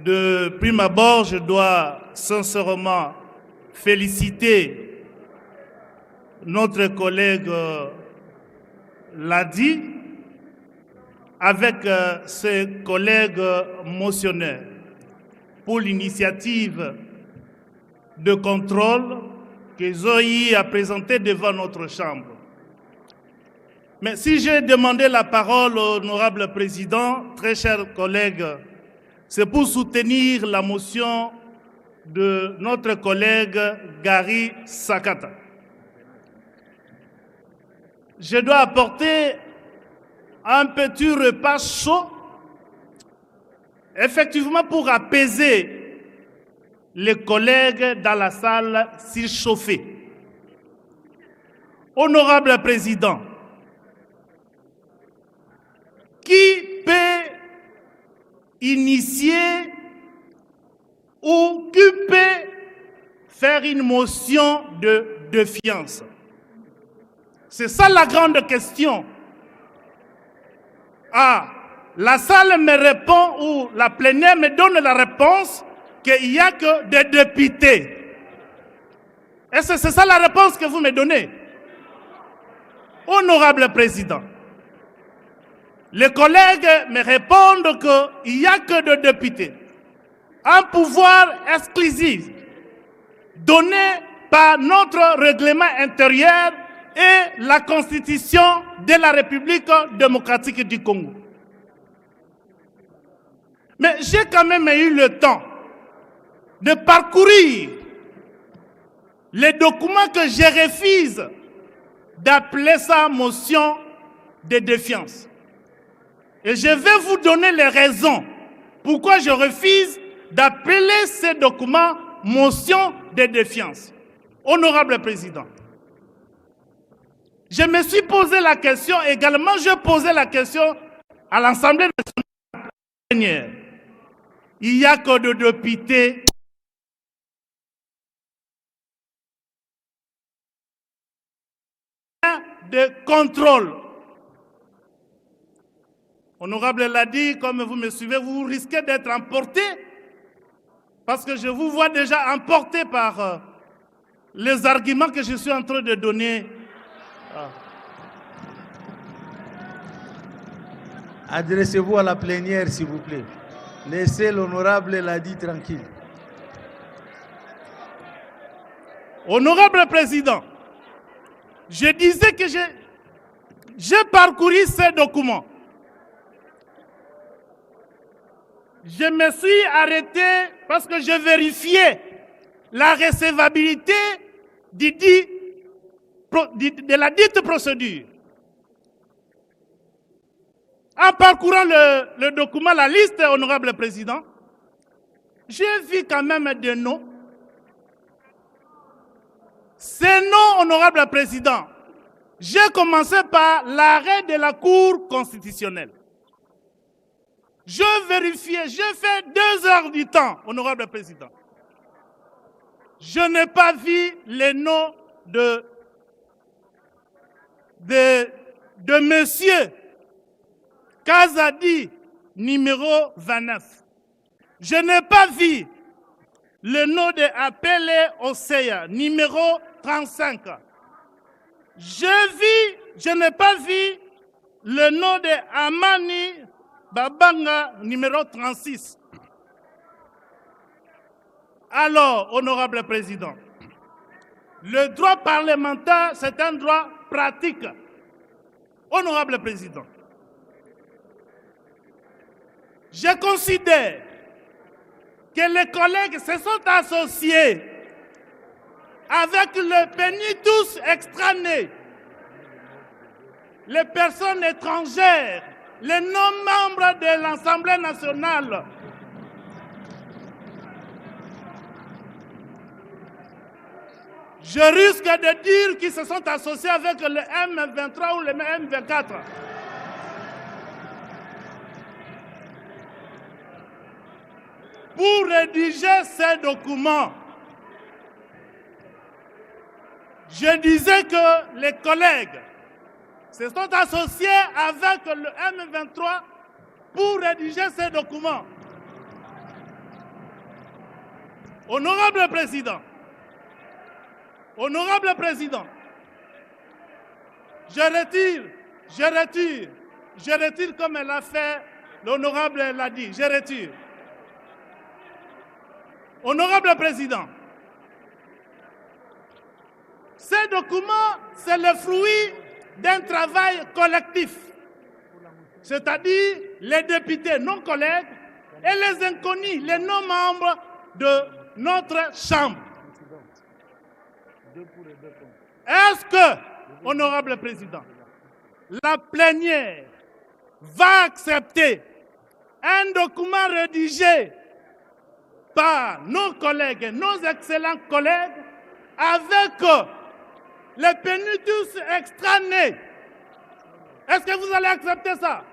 De prime abord, je dois sincèrement féliciter notre collègue Ladi avec ses collègues motionnaires pour l'initiative de contrôle qu'ils ont eu à présenter devant notre Chambre. Mais si j'ai demandé la parole au honorable président, très chers collègues, c'est pour soutenir la motion de notre collègue Gary Sakata. Je dois apporter un petit repas chaud, effectivement pour apaiser les collègues dans la salle surchauffée. Honorable président, qui peut initier ou qui peut faire une motion de défiance? C'est ça la grande question. Ah, la salle me répond ou la plénière me donne la réponse qu'il n'y a que des députés. Est-ce que c'est ça la réponse que vous me donnez? Honorable président, les collègues me répondent qu'il n'y a que des députés. Un pouvoir exclusif donné par notre règlement intérieur et la Constitution de la République démocratique du Congo. Mais j'ai quand même eu le temps de parcourir les documents que je refuse d'appeler ça motion de défiance. Et je vais vous donner les raisons pourquoi je refuse d'appeler ces documents motion de défiance. Honorable président, je me suis posé la question, également je posais la question à l'Assemblée nationale. Il n'y a que des députés de contrôle. Honorable l'a dit, comme vous me suivez, vous risquez d'être emporté parce que je vous vois déjà emporté par les arguments que je suis en train de donner. Adressez-vous à la plénière, s'il vous plaît. Laissez l'honorable Ladi tranquille. Honorable président, je disais que j'ai parcouru ces documents. Je me suis arrêté parce que je vérifiais la recevabilité de la dite procédure. En parcourant le document, la liste, honorable président, j'ai vu quand même des noms. Ces noms, honorable président, j'ai commencé par l'arrêt de la Cour constitutionnelle. Je vérifiais, j'ai fait 2 heures du temps, honorable président. Je n'ai pas vu les noms de monsieur Kazadi, numéro 29. Je n'ai pas vu le nom de Apele Oseya, numéro 35. Je n'ai pas vu le nom de Amani Babanga, numéro 36. Alors, honorable président, le droit parlementaire, c'est un droit pratique. Honorable président, je considère que les collègues se sont associés avec le pénitus extranés, les personnes étrangères, les non-membres de l'Assemblée nationale. Je risque de dire qu'ils se sont associés avec le M23 ou le M24. Pour rédiger ces documents, je disais que les collègues se sont associés avec le M23 pour rédiger ces documents. Honorable Président, je retire comme elle a fait, l'honorable l'a dit, je retire. Honorable Président, ces documents, c'est le fruit d'un travail collectif, c'est-à-dire les députés non collègues et les inconnus, les non-membres de notre Chambre. Est-ce que, Honorable Président, la plénière va accepter un document rédigé par nos collègues, nos excellents collègues, avec les pénitences extra-nés? Est-ce que vous allez accepter ça?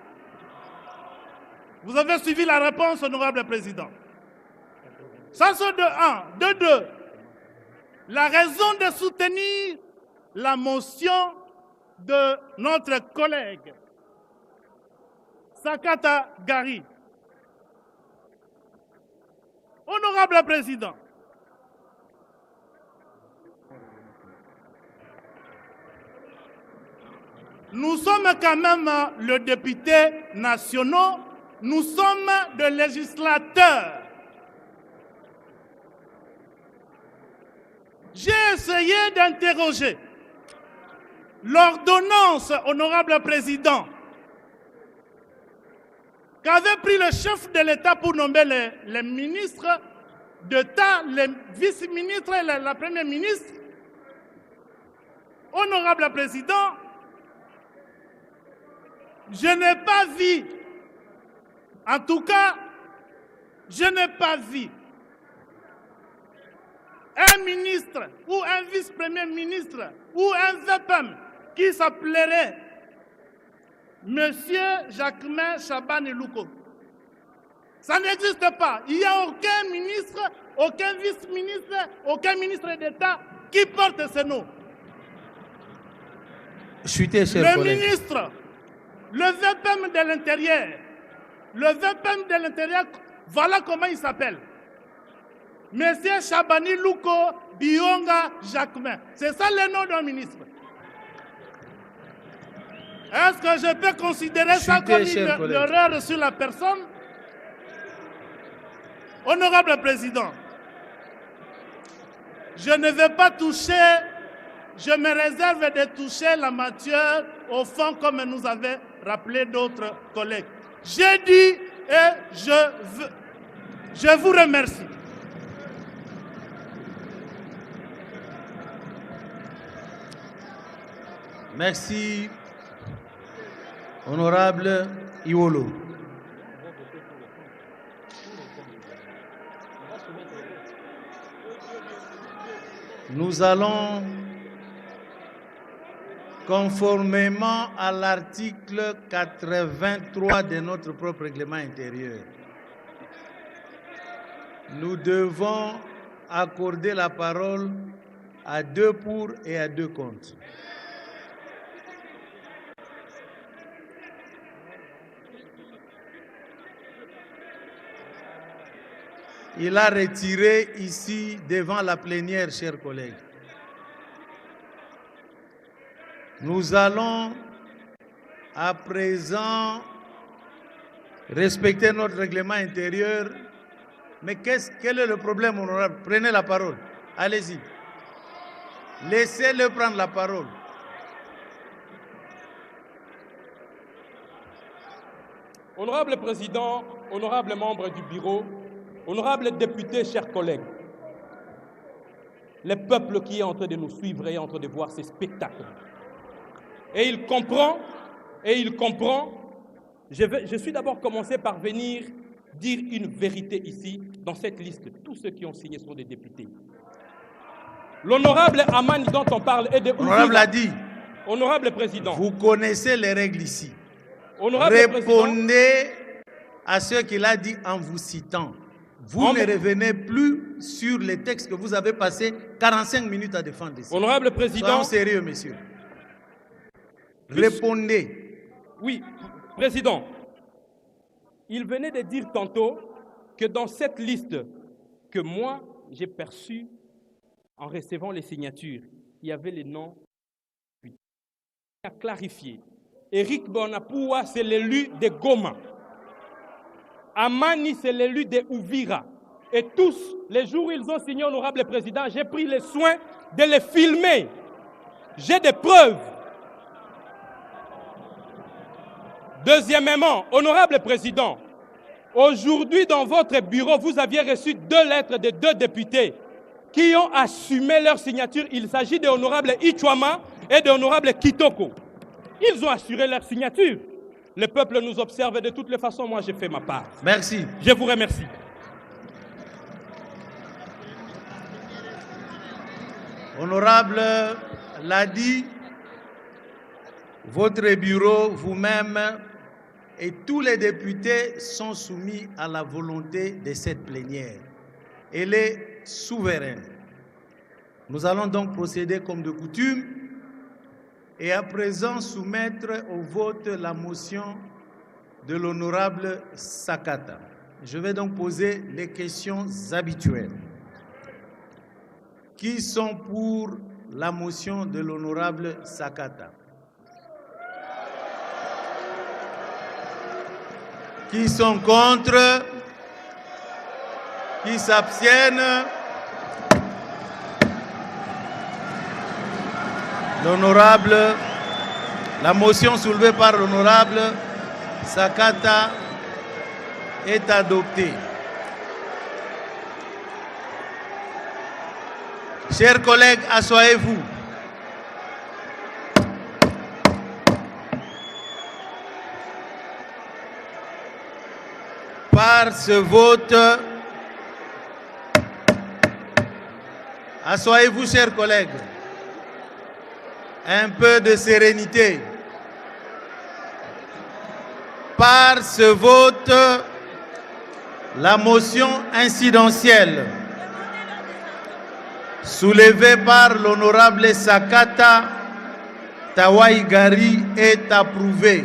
Vous avez suivi la réponse, Honorable Président. Ça, c'est de 1. De 2, la raison de soutenir la motion de notre collègue Sakata Gari. Honorable Président, nous sommes quand même le député national, nous sommes des législateurs. J'ai essayé d'interroger l'ordonnance, Honorable Président, qu'avait pris le chef de l'État pour nommer les ministres d'État, les vice-ministres et la première ministre. Honorable Président, je n'ai pas vu, en tout cas, je n'ai pas vu un ministre ou un vice-premier ministre ou un VPM qui s'appellerait Monsieur Jacquemain Chabani Louko. Ça n'existe pas. Il n'y a aucun ministre, aucun vice-ministre, aucun ministre d'État qui porte ce nom. Le ministre, le VPM de l'Intérieur, voilà comment il s'appelle. Monsieur Chabani Louko Bionga Jacquemain. C'est ça le nom d'un ministre. Est-ce que je peux considérer ça comme une erreur sur la personne? Honorable Président, je ne vais pas toucher, je me réserve de toucher la matière au fond comme nous avaient rappelé d'autres collègues. J'ai dit et je vous remercie. Merci, Honorable Iwolo. Nous allons, conformément à l'article 83 de notre propre règlement intérieur, nous devons accorder la parole à 2 pour et à 2 contre. Il a retiré ici devant la plénière, chers collègues. Nous allons à présent respecter notre règlement intérieur. Mais quel est le problème, honorable? Prenez la parole. Allez-y. Laissez-le prendre la parole. Honorable Président, honorable membre du bureau, honorables députés, chers collègues, le peuple qui est en train de nous suivre et en train de voir ces spectacles. Et il comprend. Je suis d'abord commencé par venir dire une vérité ici, dans cette liste. Tous ceux qui ont signé sont des députés. L'honorable Amani dont on parle est de... Honorable a dit. Honorable Président. Vous connaissez les règles ici. Honorable Répondez à ce qu'il a dit en vous citant. Vous ne revenez plus sur les textes que vous avez passé 45 minutes à défendre ici. Honorable Président. Soyons sérieux, messieurs. Répondez. Oui, Président. Il venait de dire tantôt que dans cette liste que moi, j'ai perçu, en recevant les signatures, il y avait les noms à clarifier. Éric Bonapoua, c'est l'élu de Goma. Amani, c'est l'élu de Uvira. Et tous, les jours où ils ont signé, honorable président, j'ai pris le soin de les filmer. J'ai des preuves. Deuxièmement, honorable président, aujourd'hui dans votre bureau, vous aviez reçu 2 lettres de 2 députés qui ont assumé leur signature. Il s'agit de l'honorable Ichouama et de l'honorable Kitoko. Ils ont assuré leur signature. Le peuple nous observe de toutes les façons. Moi, j'ai fait ma part. Merci. Je vous remercie. Honorable l'a dit, votre bureau, vous-même et tous les députés sont soumis à la volonté de cette plénière. Elle est souveraine. Nous allons donc procéder comme de coutume et à présent soumettre au vote la motion de l'honorable Sakata. Je vais donc poser les questions habituelles. Qui sont pour la motion de l'honorable Sakata? Qui sont contre? Qui s'abstiennent? La motion soulevée par l'honorable Sakata est adoptée. Chers collègues, asseyez-vous. Par ce vote, asseyez-vous, chers collègues. Un peu de sérénité. Par ce vote, la motion incidentielle soulevée par l'honorable Sakata Tawaïgari est approuvée.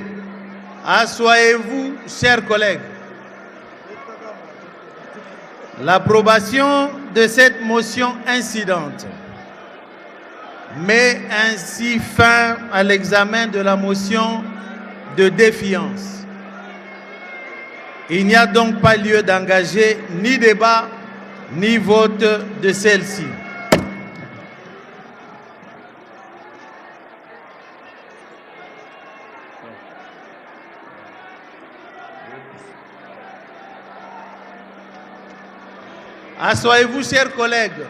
Asseyez-vous, chers collègues. L'approbation de cette motion incidente met ainsi fin à l'examen de la motion de défiance. Il n'y a donc pas lieu d'engager ni débat ni vote de celle-ci. Asseyez-vous, chers collègues.